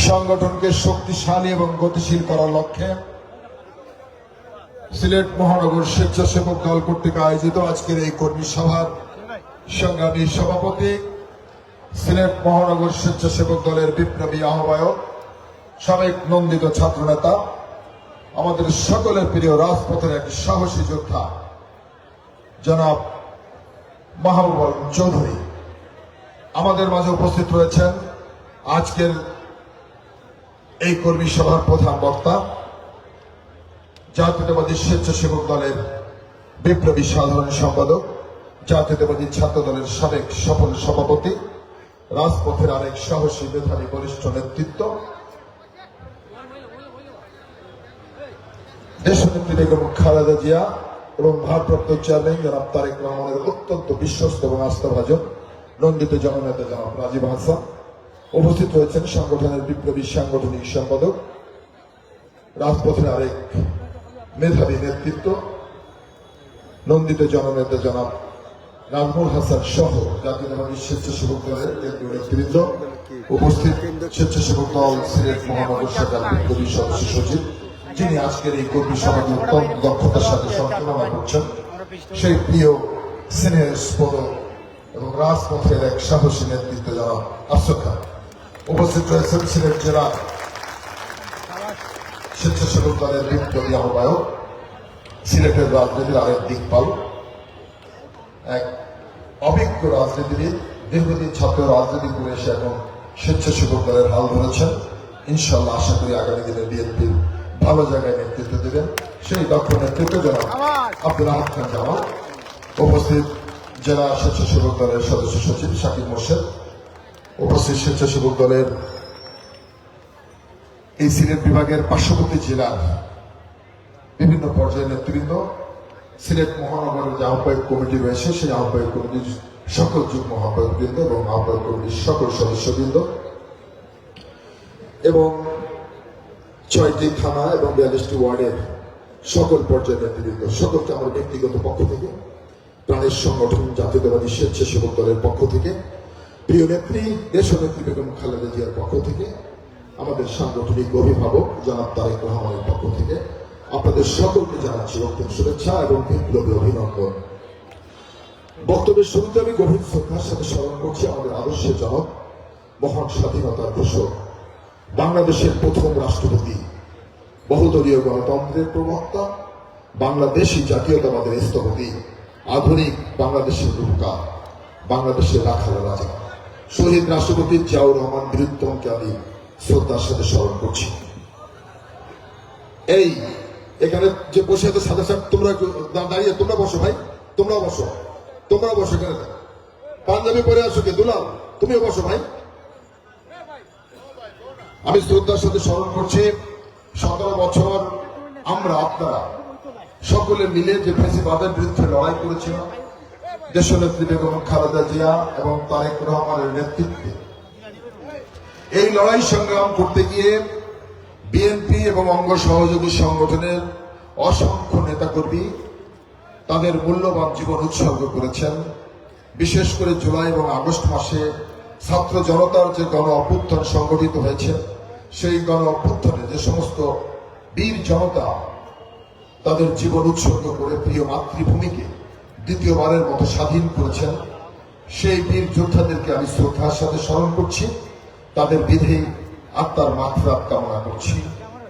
সংগঠনকে শক্তিশালী এবং গতিশীল করার লক্ষ্যে সিলেট মহানগর স্বেচ্ছাসেবক দল কর্তৃক আয়োজিত আজকের এই কর্মী সভার সংগ্রামী সভাপতি, সিলেট মহানগর স্বেচ্ছাসেবক দলের বিপ্লবী আহ্বায়ক, সাবেক নন্দিত ছাত্রনেতা, আমাদের সকলের প্রিয় রাজপথের এক সাহসী যোদ্ধা জনাব মাহবুব আলম চৌধুরী আমাদের মাঝে উপস্থিত রয়েছেন। আজকের এই কর্মী সভার প্রধান বক্তা, জাতীয়তাবাদী স্বেচ্ছাসেবক দলের বিপ্লবী সাধারণ সম্পাদক, জাতীয়তাবাদী ছাত্র দলের সাবেক সফল সভাপতি, রাজপথের আরেক সাহসী মেধাবী বরিষ্ঠ নেতৃত্ব, দেশনেত্রী বেগম খালেদা জিয়া এবং ভারপ্রাপ্ত চেয়ারম্যান জনাব তারেক রহমানের অত্যন্ত বিশ্বস্ত এবং আস্থাভাজন নন্দিত জননেতা জনাব রাজীব হাসান। উপস্থিত রয়েছেন সংগঠনের বিপ্লবী সাংগঠনিক সম্পাদক, রাজপথের আরেক মেধাবী নেতৃত্ব, নন্দিত জননেতা জনাব নাজমুল হাসান সহ জাতীয়তাবাদী স্বেচ্ছাসেবক দলের কেন্দ্রীয় নেতৃবৃন্দ, উপস্থিত স্বেচ্ছাসেবক দল সিলেট মহানগর শাখার বিপ্লবী সদস্য সচিব, যিনি আজকের এই কর্মী সভাকে অত্যন্ত দক্ষতার সাথে সঞ্চালনা করছেন, সেই প্রিয় স্নেহস্পদ এবং রাজপথের এক সাহসী নেতৃত্ব জনাব আফসর খান। উপস্থিত রয়েছেন সিলেট জেলা স্বেচ্ছাসেবক দলের বিপ্লবী আহ্বায়ক, সিলেটের রাজনীতির আরেক দিকপাল, এক অভিজ্ঞ রাজনীতিবিদ, দীর্ঘদিন ছাত্র রাজনীতি করে এসে এখন স্বেচ্ছাসেবক দলের হাল ধরেছেন। ইনশাল্লাহ আশা করি আগামী দিনে বিএনপির ভালো জায়গায় নেতৃত্ব দেবেন সেই দক্ষ নেতৃত্ব জনাব আব্দুল আহাদ খান জামাল। উপস্থিত জেলা স্বেচ্ছাসেবক দলের সদস্য সচিব শাকিব মোর্শেদ, উপস্থিত স্বেচ্ছাসেবক দলের এই সিলেট বিভাগের পার্শ্ববর্তী জেলার বিভিন্ন পর্যায়ের নেতৃবৃন্দ, সিলেট মহানগরের যে আহ্বায়ক কমিটি রয়েছে সেই আহ্বায়ক কমিটির সকল যুগ্ম আহ্বায়কবৃন্দ এবং আহ্বায়ক কমিটির সকল সদস্যবৃন্দ এবং 6টি থানা এবং 42টি ওয়ার্ডের সকল পর্যায়ের নেতৃবৃন্দ, সকলকে আমার ব্যক্তিগত পক্ষ থেকে, প্রাণের সংগঠন জাতীয়তাবাদী স্বেচ্ছাসেবক দলের পক্ষ থেকে, প্রিয় নেত্রী দেশনেত্রী বেগম খালেদা জিয়ার পক্ষ থেকে, আমাদের সাংগঠনিক অভিভাবক জনাব তারেক রহমানের পক্ষ থেকে আপনাদের সকলকে জানাচ্ছি অগ্রিম শুভেচ্ছা এবং বিপ্লবী অভিনন্দন। বক্তব্যের শুরুতে আমি গভীর শ্রদ্ধার সাথে স্মরণ করছি আমাদের আদর্শের জনক, মহান স্বাধীনতার ঘোষক, বাংলাদেশের প্রথম রাষ্ট্রপতি, বহুদলীয় গণতন্ত্রের প্রবক্তা, বাংলাদেশি জাতীয়তাবাদের স্থপতি, আধুনিক বাংলাদেশের রূপকার, বাংলাদেশের রাখাল রাজা শহীদ রাষ্ট্রপতি জিয়াউর রহমান বীরুত্তমকে আমি শ্রদ্ধার সাথে স্মরণ করছি। এই এখানে যে বসে আছে সাথে সাথে তোমরা দাঁড়িয়ে, তোমরা বসো ভাই, তোমরা বসো এখানে, পাঞ্জাবি পরে আসো কে দুলাল, তুমিও বসো ভাই। আমি শ্রদ্ধার সাথে স্মরণ করছি 17 বছর আমরা আপনারা সকলে মিলে যে ফ্যাসিবাদের বিরুদ্ধে লড়াই করেছিলাম দেশনেত্রী বেগম খালেদা জিয়া এবং তারেক রহমানের নেতৃত্বে। এই লড়াই সংগ্রাম করতে গিয়ে বিএনপি এবং অঙ্গ সহযোগী সংগঠনের অসংখ্য নেতাকর্মী তাদের মূল্যবান জীবন উৎসর্গ করেছেন। বিশেষ করে জুলাই এবং আগস্ট মাসে ছাত্র জনতার যে গণ অভ্যুত্থান সংগঠিত হয়েছে, সেই গণ অভ্যুত্থানে যে সমস্ত বীর জনতা তাদের জীবন উৎসর্গ করে প্রিয় মাতৃভূমিকে দ্বিতীয়বারের মতো স্বাধীন করেছেন, সেই বীর যোদ্ধাদেরকে আমি শ্রদ্ধার সাথে স্মরণ করছি। তাদের বিধি আত্মার মাগফিরাত কামনা করছি।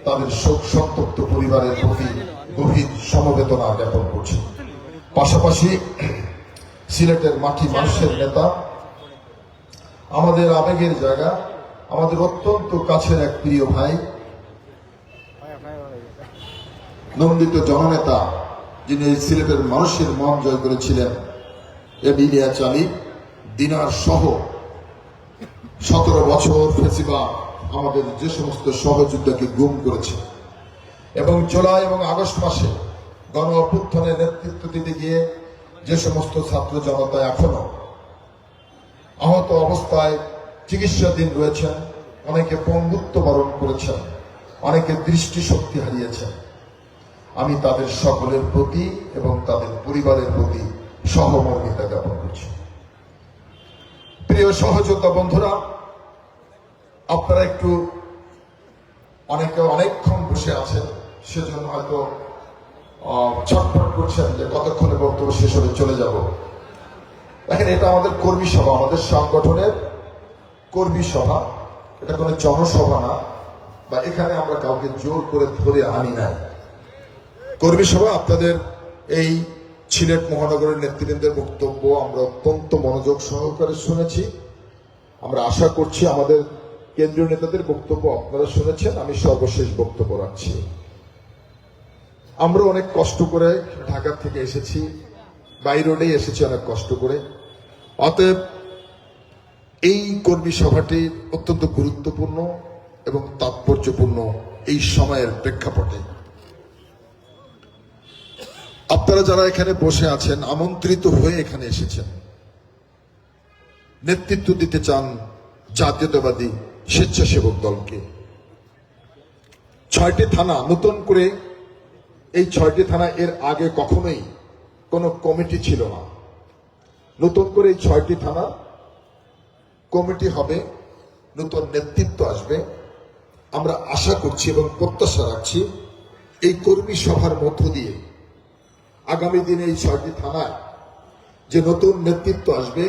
তাদের শোক সন্তপ্ত পরিবারের প্রতি গভীর সমবেদনা জ্ঞাপন করছি। পাশাপাশি সিলেটের মাটি মানুষের নেতা, আমাদের আবেগের জায়গা, আমাদের অত্যন্ত কাছের এক প্রিয় ভাই, নন্দিত জননেতা, যিনি সিলেটের মানুষের মন জয় করেছিলেন, এবিলিয়া চালি দিনার সহ 17 বছর ফেসিবাদ আমাদের যে সমস্ত সহযোদ্ধাকে গুম করেছে এবং জুলাই এবং আগস্ট মাসে গণ অভ্যুত্থানের নেতৃত্ব দিতে গিয়ে যে সমস্ত ছাত্র জনতা এখনো আহত অবস্থায় চিকিৎসাধীন রয়েছেন, অনেকে পঙ্গুত্ব বরণ করেছেন, অনেকে দৃষ্টিশক্তি হারিয়েছেন, আমি তাদের সকলের প্রতি এবং তাদের পরিবারের প্রতি সহমর্মিতা জ্ঞাপন করছি। প্রিয় সহযোদ্ধা বন্ধুরা, আপনারা একটু অনেকে অনেকক্ষণ বসে আছেন, সেজন্য হয়তো ছটফট করছেন যে কতক্ষণে বক্তব্য শেষ হলে চলে যাব। দেখেন, এটা আমাদের কর্মী সভা, আমাদের সংগঠনের কর্মী সভা, এটা কোনো জনসভা না, বা এখানে আমরা কাউকে জোর করে ধরে আনি নাই। কর্মী সভা, আপনাদের এই সিলেট মহানগরের নেতৃবৃন্দের বক্তব্য আমরা অত্যন্ত মনোযোগ সহকারে শুনেছি। আমরা আশা করছি আমাদের কেন্দ্রীয় নেতাদের বক্তব্য আপনারা শুনেছেন। আমি সর্বশেষ বক্তব্য রাখছি। আমরা অনেক কষ্ট করে ঢাকা থেকে এসেছি, বাই রোডেই এসেছি অনেক কষ্ট করে। অতএব এই কর্মী সভাটি অত্যন্ত গুরুত্বপূর্ণ এবং তাৎপর্যপূর্ণ এই সময়ের প্রেক্ষাপটে। আপনারা যারা এখানে বসে আছেন, আমন্ত্রিত হয়ে এখানে এসেছেন, নেতৃত্ব দিতে চান জাতীয়তাবাদী স্বেচ্ছাসেবক দলকে। 6টি থানা নতুন করে, এই 6টি থানা এর আগে কখনোই কোনো কমিটি ছিল না। নতুন করে এই 6টি থানা কমিটি হবে, নতুন নেতৃত্ব আসবে। আমরা আশা করছি এবং প্রত্যাশা রাখছি এই কর্মী সভার মধ্য দিয়ে আগামী দিনে এই 6টি থানায় যে নতুন নেতৃত্ব আসবে,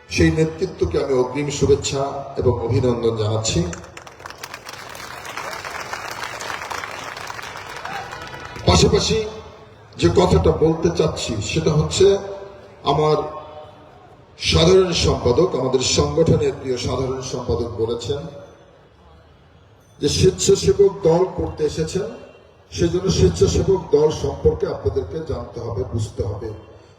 সেই নেতৃত্বকে আমি অগ্রিম শুভেচ্ছা এবং অভিনন্দন জানাচ্ছি। পাশাপাশি যে কথাটা বলতে চাচ্ছি সেটা হচ্ছে, আমার সাধারণ সম্পাদক, আমাদের সংগঠনের প্রিয় সাধারণ সম্পাদক বলেছেন যে স্বেচ্ছাসেবক দল করতে এসেছেন, সেজন্য স্বেচ্ছাসেবক দল সম্পর্কে আপনাদেরকে জানতে হবে, বুঝতে হবে।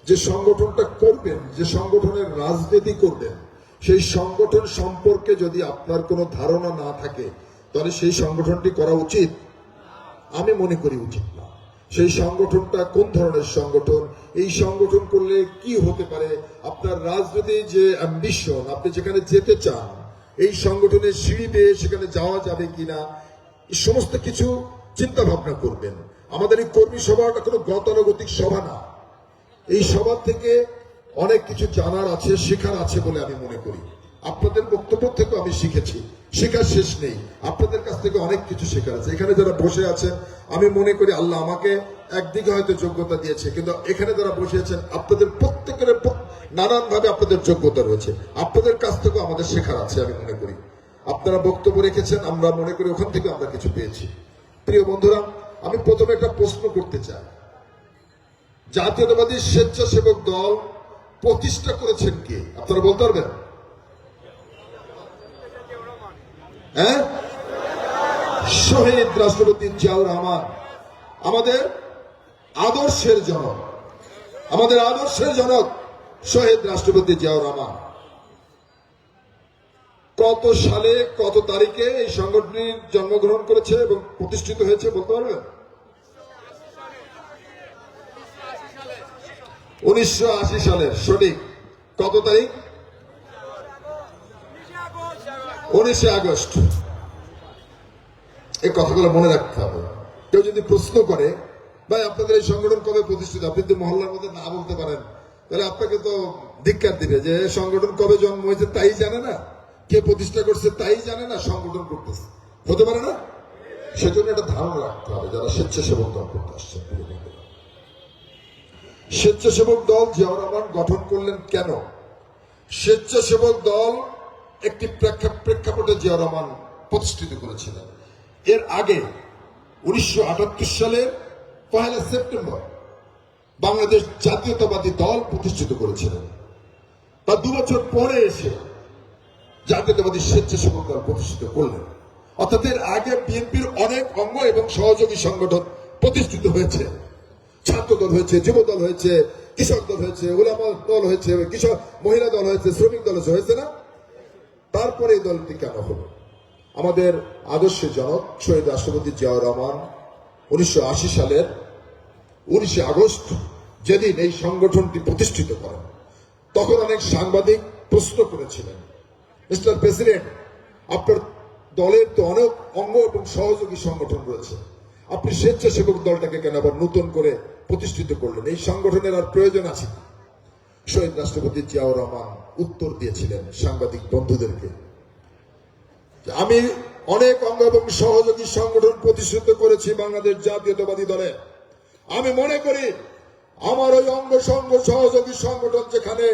যে সংগঠনটা করবেন, যে সংগঠনের রাজনীতি করবেন, সেই সংগঠন সম্পর্কে যদি আপনার কোনো ধারণা না থাকে, তাহলে সেই সংগঠনটি করা উচিত? আমি মনে করি উচিত না। সেই সংগঠনটা কোন ধরনের সংগঠন, এই সংগঠন করলে কি হতে পারে, আপনার রাজনীতি যে অ্যাম্বিশন, আপনি যেখানে যেতে চান, এই সংগঠনের সিঁড়ি বেয়ে সেখানে যাওয়া যাবে কিনা, এই সমস্ত কিছু চিন্তা ভাবনা করবেন। আমাদের এই কর্মী সভাটা কোনো গতানুগতিক সভা না। এই সভা থেকে অনেক কিছু জানার আছে, শেখার আছে বলে আমি মনে করি। আপনাদের বক্তব্য থেকে আমি শিখেছি, শেখার শেষ নেই। আপনাদের কাছ থেকে অনেক কিছু শেখার আছে। এখানে যারা বসে আছেন, আমি মনে করি আল্লাহ আমাকে একদিকে হয়তো যোগ্যতা দিয়েছে, কিন্তু এখানে যারা বসে আছেন আপনাদের প্রত্যেকের নানান ভাবে আপনাদের যোগ্যতা রয়েছে। আপনাদের কাছ থেকেও আমাদের শেখার আছে আমি মনে করি। আপনারা বক্তব্য রেখেছেন, আমরা মনে করি ওখান থেকে আমরা কিছু পেয়েছি। প্রিয় বন্ধুরা, আমি প্রথমে একটা প্রশ্ন করতে চাই। জাতীয়তাবাদী স্বেচ্ছাসেবক দল প্রতিষ্ঠা করেছেন কে? আপনারা বলতে পারবেন? হ্যাঁ, শহীদ রাষ্ট্রপতি জিয়াউর রহমান, আমাদের আদর্শের জনক, আমাদের আদর্শের জনক শহীদ রাষ্ট্রপতি জিয়াউর রহমান। কত সালে কত তারিখে এই সংগঠনটি জন্মগ্রহণ করেছে এবং প্রতিষ্ঠিত হয়েছে বলতে পারবেন? 1980 সালের সঠিক কত তারিখ? 19 আগস্ট। এই কথাগুলো মনে রাখতে হবে। কেউ যদি প্রশ্ন করে, ভাই আপনাদের এই সংগঠন কবে প্রতিষ্ঠিত, আপনি যদি মহল্লার মধ্যে না বলতে পারেন, তাহলে আপনাকে তো ধিক্কার দিবে যে সংগঠন কবে জন্ম হয়েছে তাই জানে না, কে প্রতিষ্ঠা করছে তাই জানে না, সংগঠন করতেছে, হতে পারে না। সেজন্য একটা ধারণা রাখতে হবে যারা স্বেচ্ছাসেবক দল করতে আসছে। স্বেচ্ছাসেবক দল জিয়াউর রহমান গঠন করলেন কেন? স্বেচ্ছাসেবক দল একটি প্রেক্ষাপটে জিয়াউর রহমান প্রতিষ্ঠিত করেছিলেন। এর আগে 1978 সালের 1 সেপ্টেম্বর বাংলাদেশ জাতীয়তাবাদী দল প্রতিষ্ঠিত করেছিলেন। তার 2 বছর পরে এসে জাতীয়তাবাদী স্বেচ্ছাসেবক দল প্রতিষ্ঠিত করলেন। অর্থাৎ এর আগে বিএনপির অনেক অঙ্গ এবং সহযোগী সংগঠন প্রতিষ্ঠিত হয়েছে। ছাত্র দল হয়েছে, যুব দল হয়েছে, কৃষক দল হয়েছে, উলামা দল হয়েছে, কৃষক মহিলা দল হয়েছে, শ্রমিক দল হয়েছে না? তারপরে এই দলটি কেন হলো? আমাদের আদর্শের জনক শহীদ রাষ্ট্রপতি জিয়াউর রহমান 1980 সালের 19 আগস্ট যেদিন এই সংগঠনটি প্রতিষ্ঠিত করেন, তখন অনেক সাংবাদিক প্রশ্ন করেছিলেন, মিস্টার প্রেসিডেন্ট, আপনার দলের তো অনেক অঙ্গ এবং সহযোগী সংগঠন রয়েছে, আপনি স্বেচ্ছাসেবক দলটাকে কেন আবার নতুন করে প্রতিষ্ঠিত করলেন? এই সংগঠনের আর প্রয়োজন আছে? শহীদ রাষ্ট্রপতি জিয়াউর রহমান উত্তর দিয়েছিলেন সাংবাদিক বন্ধুদেরকে, আমি অনেক অঙ্গ এবং সহযোগী সংগঠন প্রতিষ্ঠিত করেছি বাংলাদেশ জাতীয়তাবাদী দলে। আমি মনে করি আমার ওই অঙ্গ সংঘ সহযোগী সংগঠন যেখানে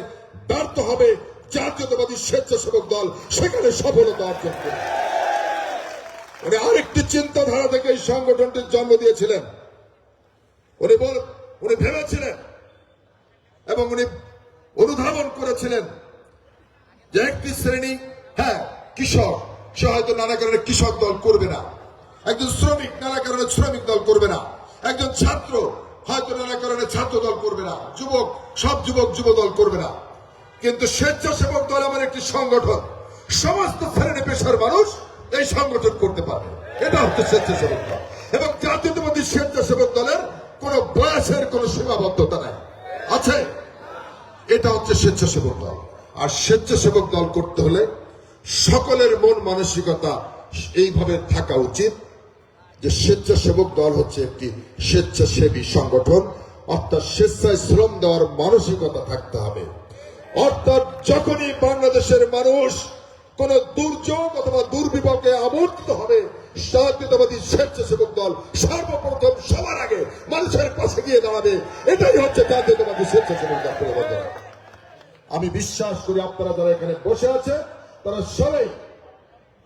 ব্যর্থ হবে, জাতীয়তাবাদী স্বেচ্ছাসেবক দল সেখানে সফলতা অর্জন করবে। উনি আরেকটি চিন্তাধারা থেকে এই সংগঠনটির জন্ম দিয়েছিলেন। উনি ভেবেছিলেন এবং উনি অনুধাবন করেছিলেন যে একটি শ্রেণী, কৃষক, সে হয়তো নানা কারণে কৃষক দল করবে না, একজন শ্রমিক নানা কারণে শ্রমিক দল করবে না, একজন ছাত্র হয়তো নানা কারণে ছাত্র দল করবে না, সব যুবক যুব দল করবে না। কিন্তু স্বেচ্ছাসেবক দল আমার একটি সংগঠন, সমস্ত শ্রেণী পেশার মানুষ এই সংগঠন করতে পারবে। এটা হচ্ছে স্বেচ্ছাসেবক দল। এবং জাতীয়তাবাদী স্বেচ্ছাসেবক দলের কোন বয়সের কোন সীমাবদ্ধতা নাই, আছে। এটা হচ্ছে স্বেচ্ছাসেবক দল। আর স্বেচ্ছাসেবক দল করতে হলে সকলের মন মানসিকতা এইভাবে থাকা উচিত যে স্বেচ্ছাসেবক দল হচ্ছে একটি স্বেচ্ছাসেবী সংগঠন, অর্থাৎ স্বেচ্ছায় শ্রম দেওয়ার মানসিকতা থাকতে হবে। অর্থাৎ যখনই বাংলাদেশের মানুষ কোন দুর্যোগ অথবা দুর্বিপাকে আবর্তিত হবে, জাতীয়তাবাদী স্বেচ্ছাসেবক দল সর্বপ্রথম সবার আগে মানুষের পাশে গিয়ে দাঁড়াবে। এটাই হচ্ছে জাতীয়তাবাদী স্বেচ্ছাসেবক দল। আমি বিশ্বাস করি আপনারা যারা এখানে বসে আছে তারা সবাই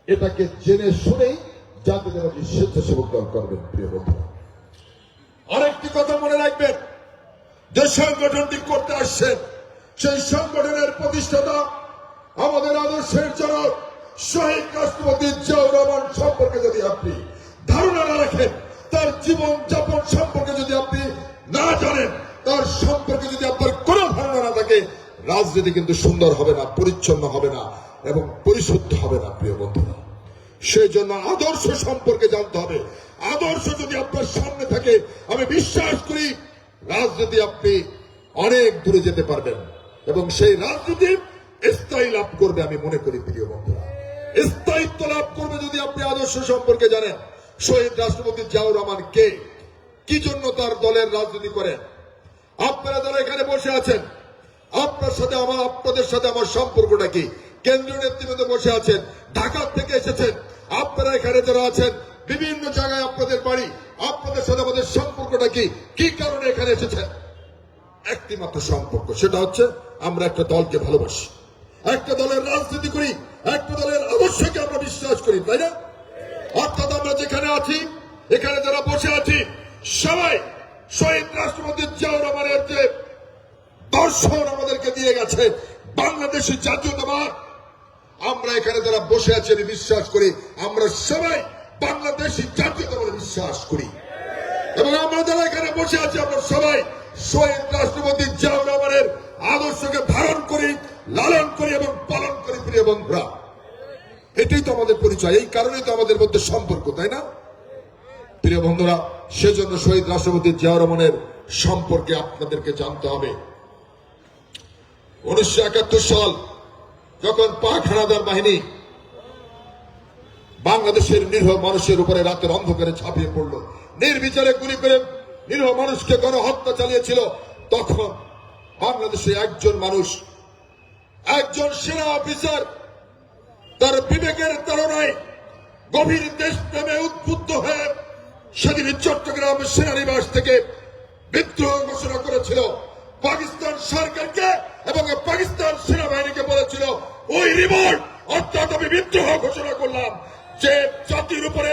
এটাকে জেনে শুনেই জাতীয়তাবাদী স্বেচ্ছাসেবক দল করবেন। প্রিয় বন্ধুরা, আরেকটি কথা মনে রাখবেন, যে সংগঠনটি করতে আসছেন সেই সংগঠনের প্রতিষ্ঠাতা আমাদের আদর্শের জনক শহীদ রাষ্ট্রপতি জিয়াউর রহমান সম্পর্কে যদি আপনি ধারণা না রাখেন, তার জীবন যাপন সম্পর্কে যদি আপনি না জানেন, তার সম্পর্কে যদি আপনার কোন ধারণা না থাকে, রাজনীতি কিন্তু সুন্দর হবে না, পরিচ্ছন্ন হবে না এবং পরিশুদ্ধ হবে না। প্রিয় বন্ধুরা, সেই জন্য আদর্শ সম্পর্কে জানতে হবে। আদর্শ যদি আপনার সামনে থাকে, আমি বিশ্বাস করি রাজনীতি আপনি অনেক দূরে যেতে পারবেন এবং সেই রাজনীতি স্থায়ী লাভ করবে। আমি মনে করি প্রিয় বন্ধুরা, স্থায়িত্ব লাভ করবে যদি আপনি আদর্শ সম্পর্কে জানেন। শহীদ রাষ্ট্রপতি জিয়াউর রহমান কে, কি জন্য তার দলের রাজনীতি করেন। আপনারা যারা এখানে বসে আছেন, আপনাদের সাথে আমার সম্পর্কটা কি? কেন্দ্রীয় নেতৃবৃন্দ বসে আছেন, ঢাকা থেকে এসেছেন, আপনারা এখানে যারা আছেন, বিভিন্ন জায়গায় আপনাদের বাড়ি, আপনাদের সাথে আমাদের সম্পর্কটা কি? কি কারণে এখানে এসেছেন? একটি মাত্র সম্পর্ক, সেটা হচ্ছে আমরা একটা দলকে ভালোবাসি, একটা দলের রাজনীতি করি, একটা দলের আদর্শকে আমরা বিশ্বাস করি, তাই না? অর্থাৎ আমরা যেখানে আছি, এখানে যারা বসে আছি, সবাই শহীদ রাষ্ট্রপতি জিয়াউর রহমানের যে দর্শন আমাদেরকে দিয়ে গেছে বাংলাদেশি জাতীয়তাবাদ, আমরা এখানে যারা বসে আছি আমি বিশ্বাস করি আমরা সবাই বাংলাদেশি জাতীয়তাবাদে বিশ্বাস করি। এবং আমরা যারা এখানে বসে আছি আমরা সবাই শহীদ রাষ্ট্রপতি জিয়াউর রহমানের আদর্শকে ধারণ করি, লালন করি এবং পালন করি। প্রিয় বন্ধুরা, এটাই তো আমাদের পরিচয়, এই কারণেই তো আমাদের মধ্যে সম্পর্ক, তাই না? প্রিয় বন্ধুরা, সেজন্য শহীদ রাষ্ট্রপতি জিয়াউর রহমানের সম্পর্কে আপনাদেরকে জানতে হবে। 1971 সাল যখন পাক হানাদার বাহিনী বাংলাদেশের নিরীহ মানুষের উপরে রাতের অন্ধকারে ঝাঁপিয়ে পড়লো, নির্বিচারে গুলি করে নিরীহ মানুষকে গণহত্যা চালিয়েছিল, তখন বাংলাদেশে একজন মানুষ, একজন সেনা অফিসার তার বিবেকের তাড়নায় গভীর দেশপ্রেমে উদ্বুদ্ধ হয়ে সেদিন চট্টগ্রাম সেনানিবাস থেকে বিদ্রোহ ঘোষণা করেছিল। পাকিস্তান সরকারকে এবং পাকিস্তান সেনাবাহিনীকে বলেছিল, ওই রিভোল্ট অর্থাৎ আমি বিদ্রোহ ঘোষণা করলাম যে জাতির উপরে,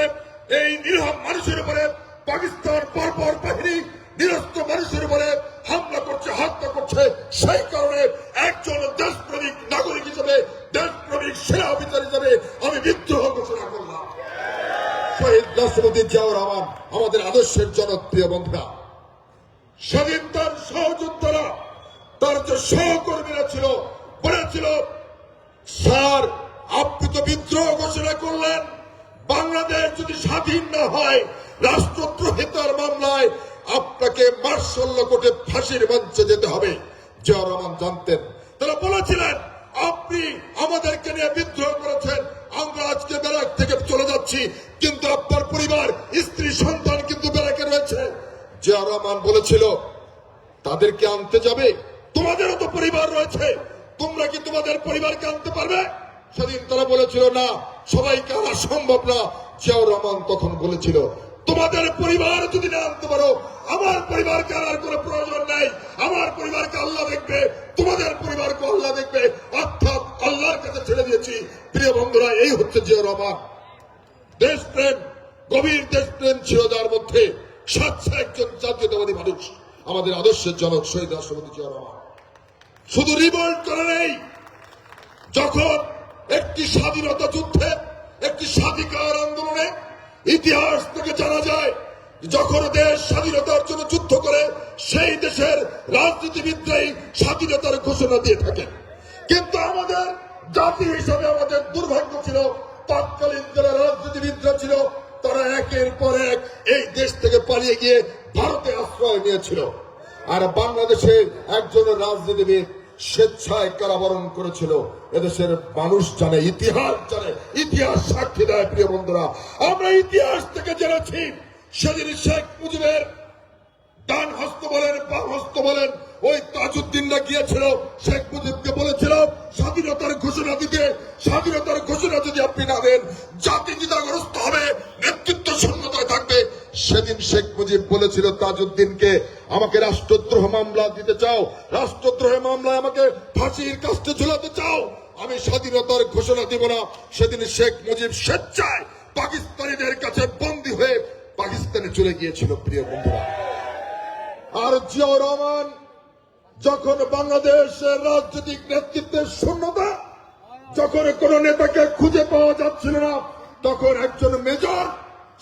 এই নিরীহ মানুষের উপরে পাকিস্তান পরপর বাহিনী নিরস্ত্র মানুষের উপরে হামলা করছে, হত্যা করছে। সেই কারণে একজন দেশপ্রেমিক নাগরিক হিসেবে, দেশপ্রেমিক সেনা অফিসার হিসেবে আমি বিদ্রোহ ঘোষণা করলাম। শহীদ রাষ্ট্রপতি জিয়াউর রহমান আমাদের আদর্শের জনপ্রিয় বন্ধুরা, সেদিন তার সহযোদ্ধারা, তার যে সহকর্মীরা ছিল, বলেছিল, স্যার আপনি তো বিদ্রোহ ঘোষণা করলেন, বাংলাদেশ যদি স্বাধীন না হয় রাষ্ট্রদ্রোহিতার মামলায় আপনাকে মার্শাল ল কোর্টে ফাঁসির মঞ্চে যেতে হবে। জিয়াউর রহমান জানতেন, তারা বলেছিলেন আপনি আমাদেরকে নিয়ে বিদ্রোহ করেছেন, আমরা আজকে ব্যারাক থেকে চলে যাচ্ছি, কিন্তু আপনার পরিবার, স্ত্রী, সন্তান কিন্তু ব্যারাকে রয়েছে। জিয়াউর রহমান বলেছিল, তাদেরকে আনতে যাবে, তোমাদেরও তো পরিবার রয়েছে, তোমরা কি তোমাদের পরিবারকে আনতে পারবে? সেদিন তারা বলেছিল না, সবাইকে আনা সম্ভব না। জিয়াউর রহমান তখন বলেছিল, তোমাদের পরিবার যদি না আনতে পারো, আমার পরিবারকে আনার কোনো প্রয়োজন নাই। আমার পরিবারকে আল্লাহ দেখবে, তোমাদের পরিবারকে আল্লাহ দেখবে, অর্থাৎ আল্লাহর কাছে ছেড়ে দিয়েছি। প্রিয় বন্ধুরা, এই হচ্ছে জিয়াউর রহমান। দেশপ্রেম, গভীর দেশপ্রেম ছিল যার মধ্যে। স্বেচ্ছা একজন জাতীয়তাবাদী মানুষ, আমাদের আদর্শের জনক শহীদ রাষ্ট্রপতি জিয়াউর রহমান। শুধু রিভোল্ট করে নেই, যখন একটি স্বাধীনতা যুদ্ধে, একটি স্বাধিকার আন্দোলনে ইতিহাস থেকে জানা যায়, যখন দেশ স্বাধীনতার জন্য যুদ্ধ করে সেই দেশের রাজনীতিবিদরাই স্বাধীনতার ঘোষণা দিয়ে থাকেন। কিন্তু আমাদের জাতি হিসাবে আমাদের দুর্ভাগ্য ছিল, তৎকালীন যারা রাজনীতিবিদরা ছিল তারা একের পর এক এই দেশ থেকে পালিয়ে গিয়ে ভারতে আশ্রয় নিয়েছিল। আর বাংলাদেশে একজন রাজনীতিবিদ স্বেচ্ছায় কারাবরণ করেছিল। এদেশের মানুষ জানে, ইতিহাস জানে, ইতিহাস সাক্ষী দেয়। প্রিয় বন্ধুরা, আমরা ইতিহাস থেকে জেনেছি সেদিন শেখ মুজিবের ডান হস্ত বলেন, বাম হস্ত বলেন, ওই তাজউদ্দিনরা গিয়েছিল শেখ মুজিবকে বলেছিল স্বাধীনতার ঘোষণা দিতে। স্বাধীনতার ঘোষণা যদি আপনি না দেন, জাতি দ্বিধাগ্রস্ত হবে, নেতৃত্ব শূন্যতায় থাকবে। সেদিন শেখ মুজিব বলেছিল তাজউদ্দিনকে, আমাকে রাষ্ট্রদ্রোহ মামলা দিতে চাও, রাষ্ট্রদ্রোহ মামলায় আমাকে ফাঁসির কাস্টে ঝুলাতে চাও, আমি স্বাধীনতার ঘোষণা দিব না। সেদিন শেখ মুজিব স্বেচ্ছায় পাকিস্তানিদের কাছে বন্দী হয়ে পাকিস্তানে চলে গিয়েছিল। প্রিয় বন্ধুরা, আর জিয়াউর রহমান যখন বাংলাদেশের রাজনৈতিক নেতৃত্বের শূন্যতা, যখন কোন নেতাকে খুঁজে পাওয়া যাচ্ছিল না, তখন একজন মেজর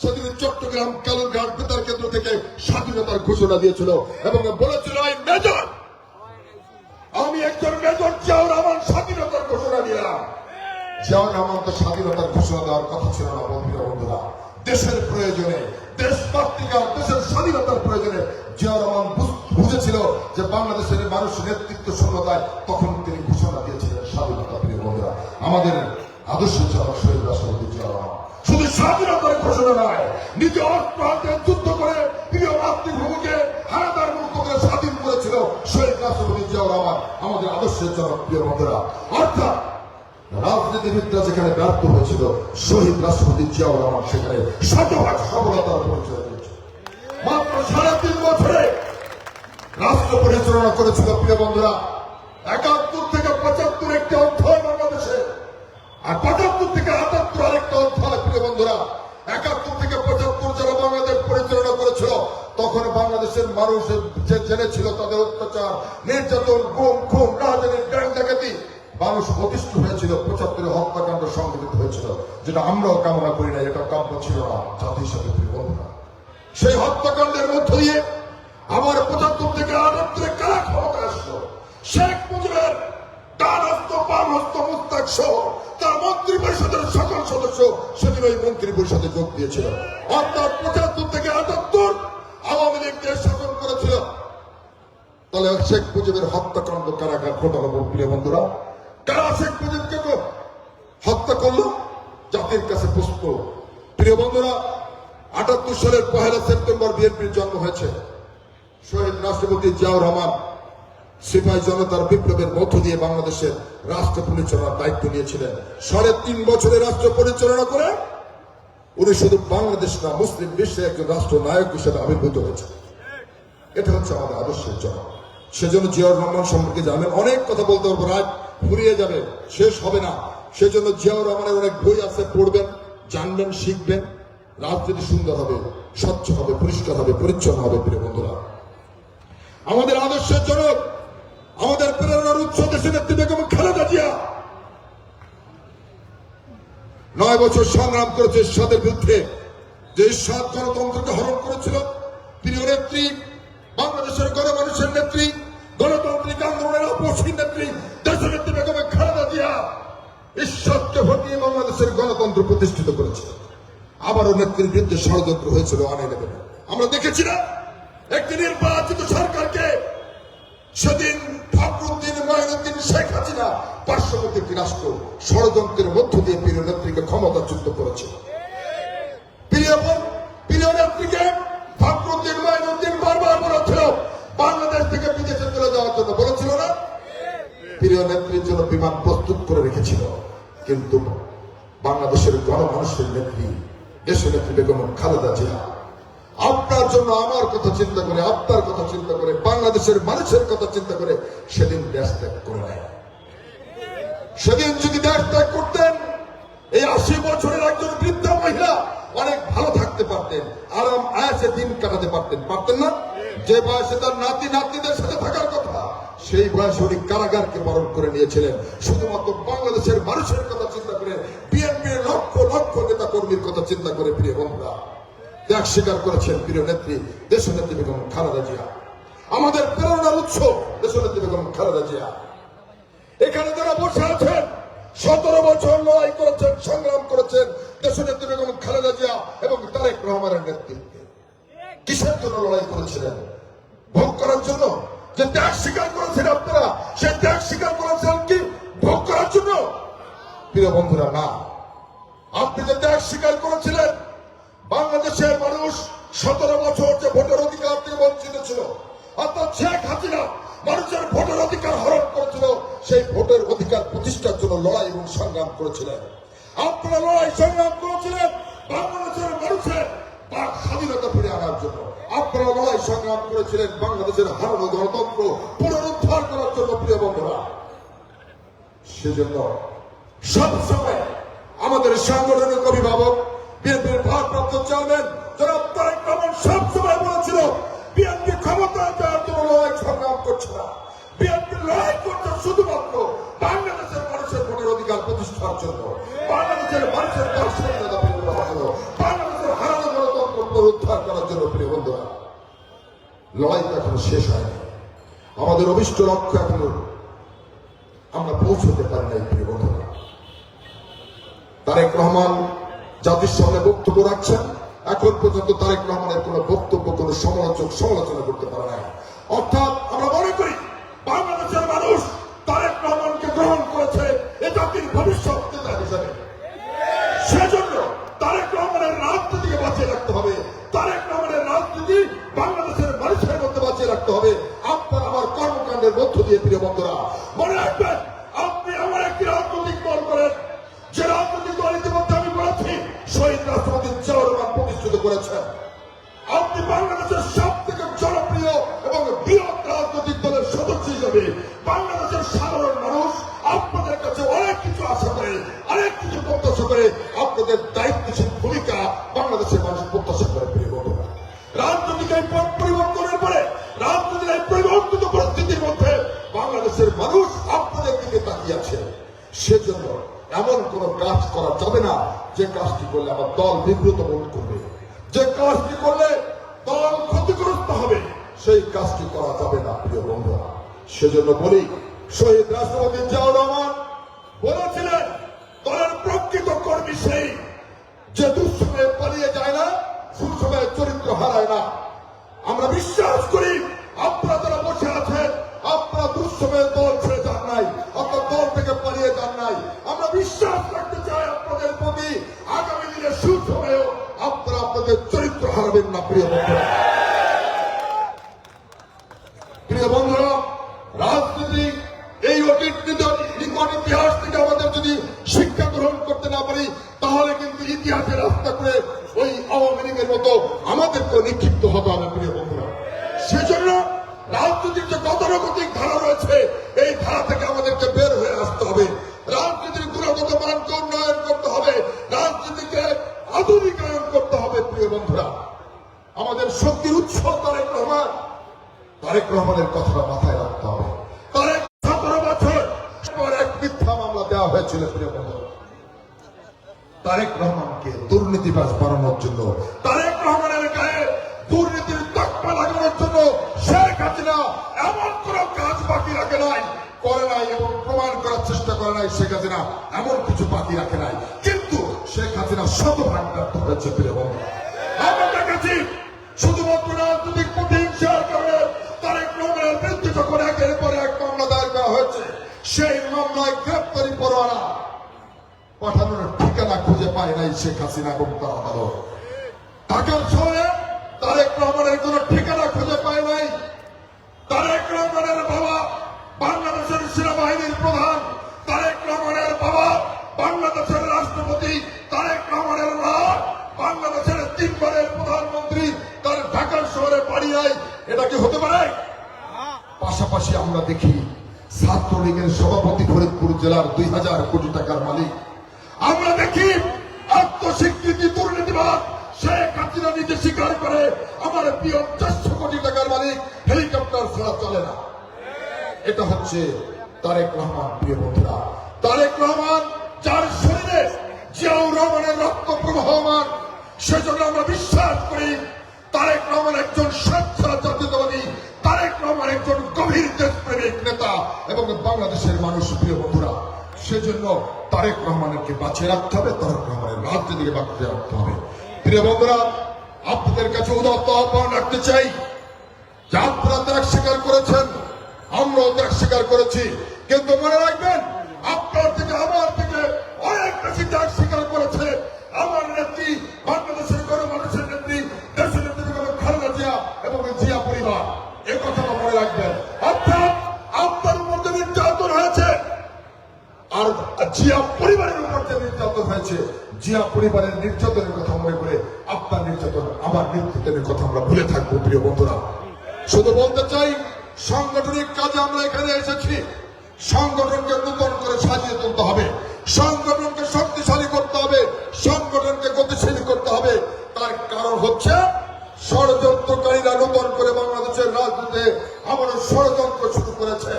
সেদিন চট্টগ্রাম কালুরঘাট বেতার কেন্দ্র থেকে স্বাধীনতার ঘোষণা দিয়েছিল এবং বলেছিল, এই মেজর, আমি একজন মেজর জিয়াউর রহমান স্বাধীনতার ঘোষণা দিলাম। জিয়াউর রহমান তো স্বাধীনতার ঘোষণা দেওয়ার কথা ছিল না। বন্ধুরা, দেশের প্রয়োজনে, দেশমাতৃকার, দেশের স্বাধীনতার প্রয়োজনে জিয়াউর রহমান বুঝেছিল যে বাংলাদেশের মানুষ নেতৃত্ব শূন্যতায়, তখন তিনি ঘোষণা দিয়েছিলেন স্বাধীনতা। প্রিয় বন্ধুরা, আমাদের আদর্শের জনক শহীদ রাষ্ট্রপতি জিয়াউর রহমান শুধু স্বাধীনতার ঘোষণা নয়, নিজে অস্ত্র হাতে যুদ্ধ করে প্রিয় মাতৃভূমিকে হানাদার মুক্ত করে স্বাধীন করেছিল শহীদ রাষ্ট্রপতি জিয়াউর রহমান, আমাদের আদর্শের জনক। প্রিয় বন্ধুরা, অর্থাৎ রাজনীতিবিদরা যেখানে ব্যর্থ হয়েছিল, শহীদ রাষ্ট্রপতি জিয়াউর রহমান সেখানে শতভাগ সফলতার পরিচয় দিয়েছে। মাত্র ৩.৫ বছরে রাষ্ট্র পরিচালনা করেছিল। প্রিয় বন্ধুরা, ৭১ থেকে ৭৫ একটি অধ্যায় বাংলাদেশে, আর ৭৫ থেকে ৭৮ আরেকটা অধ্যায়। প্রিয় বন্ধুরা, ৭১ থেকে ৭৫ যারা বাংলাদেশ পরিচালনা করেছিল, তখন বাংলাদেশের মানুষ যে জেনেছিল তাদের অত্যাচার, নির্যাতন, গুম, খুন, রাজনীতি, ব্যাংক ডাকাতি, মানুষ অতিষ্ঠ হয়েছিল। ৭৫ হত্যাকাণ্ড সংঘটিত হয়েছিল, যেটা আমরাও কামনা করি না, এটা কাম্য ছিল না জাতি হিসাবে। প্রিয় বন্ধুরা, সেই হত্যাকাণ্ডের মধ্য দিয়ে আবার ৭৫ থেকে ৭৮ কারা ক্ষমতা আসলো। শেখ মুজিবের ডান হস্ত, বাম হস্ত, মুস্তাক সহ তার মন্ত্রী পরিষদের সকল সদস্য সেদিন ওই মন্ত্রী পরিষদে যোগ দিয়েছিল। অর্থাৎ ৭৫ থেকে ৭৮ আওয়ামী লীগকে শাসন করেছিল। তাহলে শেখ মুজিবের হত্যাকাণ্ড কারা ঘটালো? প্রিয় বন্ধুরা, কারা শেখ মুজিবকে হত্যা করলো? জাতির কাছে প্রশ্ন। প্রিয় বন্ধুরা, ৭৮ সালের ১ সেপ্টেম্বর বিএনপির জন্ম হয়েছে। শহীদ রাষ্ট্রপতি জিয়াউর রহমান সিপাহী জনতার বিপ্লবের মধ্য দিয়ে বাংলাদেশের রাষ্ট্র পরিচালনার দায়িত্ব নিয়েছিলেন। ৩.৫ বছরে রাষ্ট্র পরিচালনা করে উনি শুধু বাংলাদেশ না, মুসলিম বিশ্বে একজন রাষ্ট্র নায়ক হিসেবে আবির্ভূত হয়েছে। এটা হচ্ছে আমাদের আদর্শের জনক। সেজন্য জিয়াউর রহমান সম্পর্কে জানবেন, অনেক কথা বলতে পারবো, রাত ফুরিয়ে যাবে, শেষ হবে না। সেজন্য জিয়াউর রহমানের অনেক বই আছে, পড়বেন, জানবেন, শিখবেন। রাজনীতি সুন্দর হবে, স্বচ্ছ হবে, পরিষ্কার হবে, পরিচ্ছন্ন হবে। প্রিয় বন্ধুরা, আমাদের আদর্শের জনক, আমাদের প্রেরণার উৎস দেশের নেত্রী বেগম খালেদা জিয়া ৯ বছর সংগ্রাম করেছে এরশাদের বিরুদ্ধে, যে এরশাদ গণতন্ত্রকে হরণ করেছিল। প্রিয় নেত্রী, বাংলাদেশের গণমানুষের নেত্রী, গণতান্ত্রিক আন্দোলনের আপসহীন নেত্রী দেশের নেত্রী বেগম খালেদা জিয়া এরশাদকে হটিয়ে বাংলাদেশের গণতন্ত্র প্রতিষ্ঠিত করেছে। আবারও নেত্রীর বিরুদ্ধে ষড়যন্ত্র হয়েছিল ৯/11। আমরা দেখেছি না, একটি নির্বাচিত সরকারকে সেদিন ফখরুদ্দিন, মঈনুদ্দিন, শেখ হাসিনা পার্শ্ববর্তী একটি রাষ্ট্র ষড়যন্ত্রের মধ্য দিয়ে প্রিয় নেত্রীকে ক্ষমতাচ্যুত করেছে। প্রিয় নেত্রীকে ফখরুদ্দিন, মঈনুদ্দিন বারবার বলেছিল বাংলাদেশ থেকে বিদেশে চলে যাওয়ার জন্য, বলেছিল না? প্রিয় নেত্রীর জন্য বিমান প্রস্তুত করে রেখেছিল, কিন্তু বাংলাদেশের গণমানুষের নেত্রী দেশনেত্রী বেগম খালেদা জিয়া আপনার জন্য আমার কথা চিন্তা করে, আপনার কথা চিন্তা করে, বাংলাদেশের মানুষের কথা চিন্তা করে সেদিন দেশ ত্যাগ করে নেয়। সেদিন যদি দেশ ত্যাগ করতেন, এই 80 বছরের একজন বৃদ্ধা মহিলা অনেক ভালো থাকতে পারতেন, আরাম আয়াসে দিন কাটাতে পারতেন, পারতেন না? যে বয়সে তার নাতি নাতনিদের সাথে থাকার কথা, সেই বয়সে উনি কারাগারকে বরণ করে নিয়েছিলেন শুধুমাত্র বাংলাদেশের মানুষের কথা চিন্তা করে, বিএনপির লক্ষ লক্ষ নেতা কর্মীর কথা চিন্তা করে। প্রিয় বন্ধুরা, ত্যাগ স্বীকার করেছেন প্রিয় নেত্রী দেশনেত্রী বেগম খালেদা জিয়া, আমাদের প্রেরণার উৎস দেশনেত্রী বেগম খালেদা জিয়া। এখানে যারা বসে আছেন 17 বছর লড়াই করেছেন, সংগ্রাম করেছেন দেশনেত্রী বেগম খালেদা জিয়া এবং তারেক রহমানের নেতৃত্বে। কিসের জন্য লড়াই করেছিলেন? ভোগ করার জন্য? যে ত্যাগ স্বীকার করেছেন আপনারা, সেই ত্যাগ স্বীকার করেছেন কি ভোগ করার জন্য? প্রিয় বন্ধুরা, না। আপনি যে ত্যাগ স্বীকার করেছিলেন, বাংলাদেশের মানুষ 17 বছর যে ভোটের অধিকার থেকে বঞ্চিত ছিল, অর্থাৎ শেখ হাসিনা মানুষের ভোটের অধিকার হরণ করেছিল, সেই ভোটের অধিকার প্রতিষ্ঠার জন্য লড়াই এবং সংগ্রাম করেছিলেন। আপনারা লড়াই সংগ্রাম করেছিলেন বাংলাদেশের মানুষের বাক স্বাধীনতা ফিরে আনার জন্য। আপনারা লড়াই সংগ্রাম করেছিলেন বাংলাদেশের হারানো গণতন্ত্র পুনরুদ্ধার করার জন্য। প্রিয় বন্ধুরা, সেজন্য সবসময় আমাদের সাংগঠনিক অভিভাবক বিএনপির ভারপ্রাপ্ত চেয়ারম্যান জনাব তারেক রহমান সবসময় বলেছিল, বিএনপি ক্ষমতায় যাওয়ার জন্য লড়াই সংগ্রাম করছে না, বিএনপি লড়াই করছে শুধুমাত্র বাংলাদেশের মানুষের ভোটের অধিকার প্রতিষ্ঠার জন্য, বাংলাদেশের মানুষের বাক স্বাধীনতা ফিরে পাওয়ার জন্য, বাংলাদেশের হারানো গণতন্ত্র পুনরুদ্ধার করার জন্য। প্রিয় বন্ধুরা, লড়াই তো এখনো শেষ হয়নি, আমাদের অভিষ্ট লক্ষ্য এখনো আমরা পৌঁছতে পারি নাই। প্রিয় বন্ধুরা, তারেক রহমান জাতির সামনে বক্তব্য রাখছেন, এখন পর্যন্ত তারেক রহমানের কোন বক্তব্য কোন সমালোচনা করতে পারে না। অর্থাৎ আমরা মনে করি বাংলাদেশের মানুষ তারেক রহমানকে গ্রহণ করেছে এ জাতির ভবিষ্যৎ নেতা হিসেবে। সেজন্য তারেক রহমানের রাজনীতিকে বাঁচিয়ে রাখতে হবে, তারেক রহমানের রাজনীতি বাংলাদেশের মানুষের মধ্যে বাঁচিয়ে রাখতে হবে আপনার আমার কর্মকাণ্ডের মধ্য দিয়ে। প্রিয় বন্ধুরা, মনে রাখবেন, আপনি আমার একটি রাজনৈতিক দল করেন, যে রাজনৈতিক দল ইতিমধ্যে আমি বলেছি শহীদ রাষ্ট্রপতি জিয়াউর রহমান প্রতিষ্ঠিত করেছেন। আপনি বাংলাদেশের সব থেকে জনপ্রিয় এবং বৃহৎ রাজনৈতিক দলের সদস্য হিসেবে বাংলাদেশের সাধারণ মানুষ আপনাদের কাছে অনেক কিছু আশা করে, অনেক কিছু প্রত্যাশা করে, আপনাদের দায়িত্বশীল ভূমিকা বাংলাদেশের মানুষ প্রত্যাশা করে। প্রিয় বন্ধুরা, রাজনৈতিক এই পথ পরিবর্তনের পরে, রাজনৈতিক এই পরিবর্তিত পরিস্থিতির মধ্যে বাংলাদেশের মানুষ আপনাদের দিকে তাকিয়ে আছে। সেজন্য এমন কোন কাজ করা যাবে না যে কাজটি করলে আমার দল বিব্রত বোধ করবে, যে কাজটি করলে দল ক্ষতিগ্রস্ত হবে, সেই কাজটি করা যাবে না। প্রিয় বন্ধুরা, সেজন্য বলি, শহীদ রাষ্ট্রপতি জিয়াউর রহমান বলেছিলেন, দলের প্রকৃত কর্মী সেই যে দুঃসময়ে পালিয়ে যায় না, সুসময়ে চরিত্র হারায় না। আমরা বিশ্বাস করি আপনারা যারা বসে আছেন, আপনারা দুঃসময়ে দল ছেড়ে যান নাই, আপনার দল থেকে পালিয়ে যান নাই। আমরা বিশ্বাস রাখতে চাই আপনাদের প্রতি, আগামী দিনে সুসময়েও আপনারা আপনাদের চরিত্র হারাবেন না। প্রিয় বন্ধুরা, প্রিয় বন্ধুরা, রাজনীতি এই অতীত নিকট ইতিহাস থেকে আমাদের যদি শিক্ষা গ্রহণ করতে না পারি, তাহলে কিন্তু ইতিহাসে রাস্তা করে ওই আওয়ামী লীগের মতো আমাদেরকে নিক্ষিপ্ত হতে হবে। প্রিয় বন্ধুরা, সেজন্য রাজনীতির যে গতানুগতিক ধারা রয়েছে, এই ধারা থেকে আমাদেরকে বের হয়ে আসতে হবে। রাজনীতির গুণগত মানকে উন্নয়ন করতে হবে, রাজনীতিকে আধুনিকায়ন করতে হবে। প্রিয় বন্ধুরা, আমাদের শক্তির উৎস তারেক রহমান, তারেক রহমানের কথাটা মাথায় রাখতে হবে। তারেক 17 বছর পর এক মিথ্যা মামলা দেওয়া হয়েছিল। প্রিয় বন্ধুরা, তারেক রহমানকে দুর্নীতিবাজ বানানোর জন্য, তারেক রহমানের গায়ে দুর্নীতির তকমা লাগানোর জন্য শেখ হাসিনা এমন কোন কাজ বাকি রাখে নাই, করে নাই এবং প্রমাণ করার চেষ্টা করে নাই। শেখ হাসিনা এমন কিছু বাকি রাখে নাই, কিন্তু শেখ হাসিনা শতভাগ ব্যর্থ হয়েছে। প্রিয় বন্ধুরা, আমরা দেখেছি শুধুমাত্র রাজনৈতিক প্রতিহিংসার কারণে তারেক রহমানের বিরুদ্ধে যখন একের পর এক মামলা দায়ের করা হয়েছে, সেই মামলায় গ্রেপ্তারি পরোয়ানা পাঠানোর ঠিকানা খুঁজে পায় নাই শেখ হাসিনা এবং তার আদালত। ঢাকার শহরে তারেক রহমানের কোন ঠিকানা খুঁজে পায় নাই। তারেক রহমানের বাবা বাংলাদেশের সেনাবাহিনীর প্রধান, তারেক রহমানের বাবা বাংলা নাই, এটা কি হতে পারে? পাশাপাশি আমরা দেখি ছাত্রলীগের সভাপতি ফরিদপুর জেলার 2000 কোটি টাকার মালিক। আমরা দেখি আত্মস্বীকৃতি দুর্নীতিবাদ শেখ হাসিনা নিজে স্বীকার করে আমার প্রিয় 400 কোটি টাকার মালিক, হেলিকপ্টার ছাড়া চলে না। এটা হচ্ছে তারেক রহমান। প্রিয় বন্ধুরা, তারেক রহমান যার শরীরে জিয়াউর রহমানের রক্ত প্রবাহমান, সেজন্য আমরা বিশ্বাস করি তারেক রহমান একজন স্বেচ্ছা জাতীয়তাবাদী, তারেক রহমান একজন গভীর দেশপ্রেমিক নেতা এবং বাংলাদেশের মানুষ। প্রিয় বন্ধুরা, সেজন্য তারেক রহমানকে বাঁচিয়ে রাখতে হবে, তারেক রহমানের রাজনীতিকে বাঁচিয়ে রাখতে হবে। প্রিয় বন্ধুরা, আপনাদের কাছে উদাত্ত আহ্বান রাখতে চাই যে আপনারা ত্যাগ স্বীকার করেছেন, আমরাও ত্যাগ স্বীকার করেছি, কিন্তু মনে রাখবেন আপনার থেকে আমার থেকে অনেক বেশি ত্যাগ স্বীকার করেছে আমার নেত্রী, বাংলাদেশের গণমানুষের নেত্রী, দেশের নেত্রী বেগম খালেদা জিয়া এবং জিয়া পরিবার। এ কথাটা মনে রাখবেন। অর্থাৎ আপনার উপর যে নির্যাতন হয়েছে আর জিয়া পরিবারের উপর যে নির্যাতন হয়েছে, জিয়া পরিবারের নির্যাতনের কথা মনে করে আপনার নির্যাতন, আমার নির্যাতনের কথা আমরা ভুলে থাকবো। প্রিয় বন্ধুরা, শুধু বলতে চাই সাংগঠনিক কাজে আমরা এখানে এসেছি, সংগঠনকে নতুন করে সাজিয়ে তুলতে হবে, সংগঠনকে শক্তিশালী করতে হবে, সংগঠনকে গতিশীল করতে হবে। তার কারণ হচ্ছে ষড়যন্ত্রকারীরা নতুন করে বাংলাদেশের রাজনীতিতে আবারও ষড়যন্ত্র শুরু করেছে।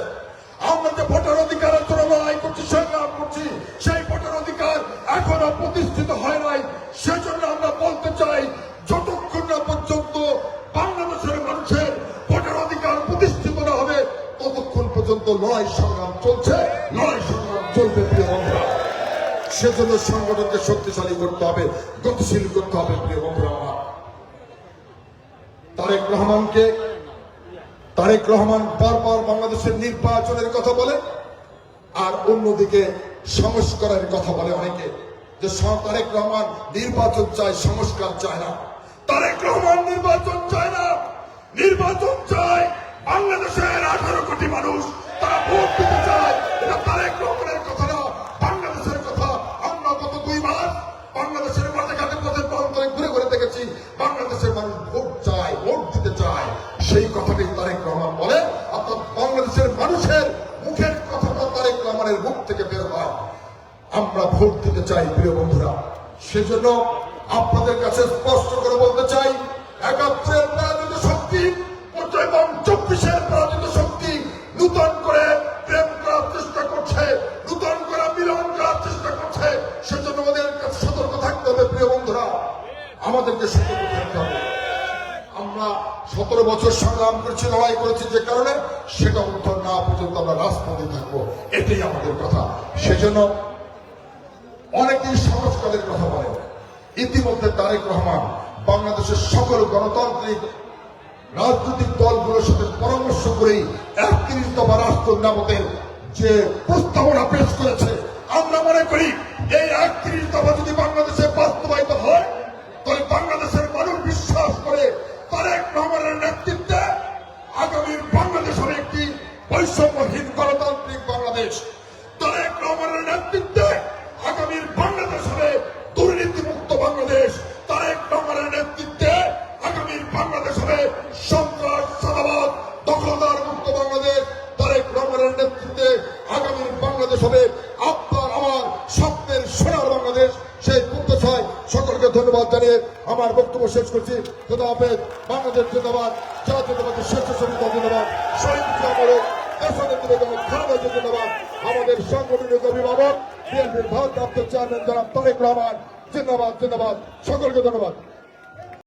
আমরা যে ভোটার অধিকারের জন্য লড়াই করছি, সংগ্রাম করছি, সেই ভোটার অধিকার এখনো প্রতিষ্ঠিত হয় নাই। সেজন্য আমরা বলতে চাই যতক্ষণ না পর্যন্ত বাংলাদেশের মানুষের ভোটার অধিকার প্রতিষ্ঠিত না হবে ততক্ষণ পর্যন্ত লড়াই সংগ্রাম চলছে, লড়াই সংগ্রাম চলবে। প্রিয় বন্ধুরা, সেজন্য সংগঠনকে শক্তিশালী করতে হবে, গতিশীল করতে হবে। প্রিয় বন্ধুরা, তারেক রহমান বারবার বাংলাদেশের নির্বাচনের কথা বলে, আর অন্যদিকে সংস্কারের কথা বলে অনেকে, যে তারেক রহমান নির্বাচন চায়, সংস্কার চায় না। তারেক রহমান নির্বাচন চায় না, নির্বাচন চায় বাংলাদেশের 18 কোটি মানুষ, তারা ভোট দিতে চায়। এটা তারেক রহমানের কথা না, বাংলাদেশের কথা। আমরা গত 2 মাস বাংলাদেশের মাঠে ঘাটে পথে প্রান্তরে ঘুরে ঘুরে দেখেছি বাংলাদেশের মানুষ ভোট চায়, ভোট দিতে চায়। সেই কথাটি তারেক রহমান বলে, অর্থাৎ বাংলাদেশের মানুষের মুখের কথাটা তারেক রহমানের মুখ থেকে বের হয়, আমরা ভোট দিতে চাই। প্রিয় বন্ধুরা, সেজন্য আপনাদের কাছে স্পষ্ট করে বলতে চাই, 71-এর পরাজিত শক্তি এবং 24-এর পরাজিত শক্তি নূতন করে প্রেম করার চেষ্টা করছে, নূতন করে মিলন করার চেষ্টা করছে। সেজন্য আমাদের কাছে সতর্ক থাকতে হবে। প্রিয় বন্ধুরা, আমাদেরকে সতর্ক থাকতে হবে। আমরা 17 বছর সংগ্রাম করেছি, লড়াই করেছি, যে কারণে সেটা উত্তর না পর্যন্ত আমরা রাজপথে থাকবো, এটাই আমাদের কথা। সেজন্য অনেকেই সংস্কারের কথা বলে। ইতিমধ্যে তারেক রহমান বাংলাদেশের সকল গণতান্ত্রিক রাজনৈতিক দলগুলোর সাথে পরামর্শ করেই 31 দফা রাষ্ট্র নামতের যে প্রস্তাবনা পেশ করেছে, আমরা মনে করি এই 31 দফা যদি বাংলাদেশে বাস্তবায়িত হয়, তাহলে বাংলাদেশের মানুষ বিশ্বাস করে তারেক রহমানের নেতৃত্বে আগামীর বাংলাদেশ হবে একটি বৈষম্যহীন গণতান্ত্রিক বাংলাদেশ। তারেক রহমানের নেতৃত্বে আগামীর বাংলাদেশ হবে দুর্নীতিমুক্ত বাংলাদেশ। তারেক রহমানের নেতৃত্বে আগামীর বাংলাদেশ হবে সন্ত্রাস, চাঁদাবাদ, দখলদার মুক্ত বাংলাদেশ। তারেক রহমানের নেতৃত্বে আগামীর বাংলাদেশ হবে আপনার আমার স্বপ্নের সোনার বাংলাদেশ। সেই প্রত্যাশায় সকলকে ধন্যবাদ জানিয়ে আমার বক্তব্য শেষ করছি। খোদা হাফেজ। বাংলাদেশ জিন্দাবাদ, জাতীয়তাবাদী স্বেচ্ছাসেবিকা জিন্দাবাদ, শহীদ জিয়ামূলক দেশনেত্রী বেগম খালেদা জিয়া জিন্দাবাদ। আমাদের সাংগঠনিক অভিভাবক বিএনপির ভারপ্রাপ্ত চেয়ারম্যান জনাব তারেক রহমান জিন্দাবাদ, জিন্দাবাদ। সকলকে ধন্যবাদ।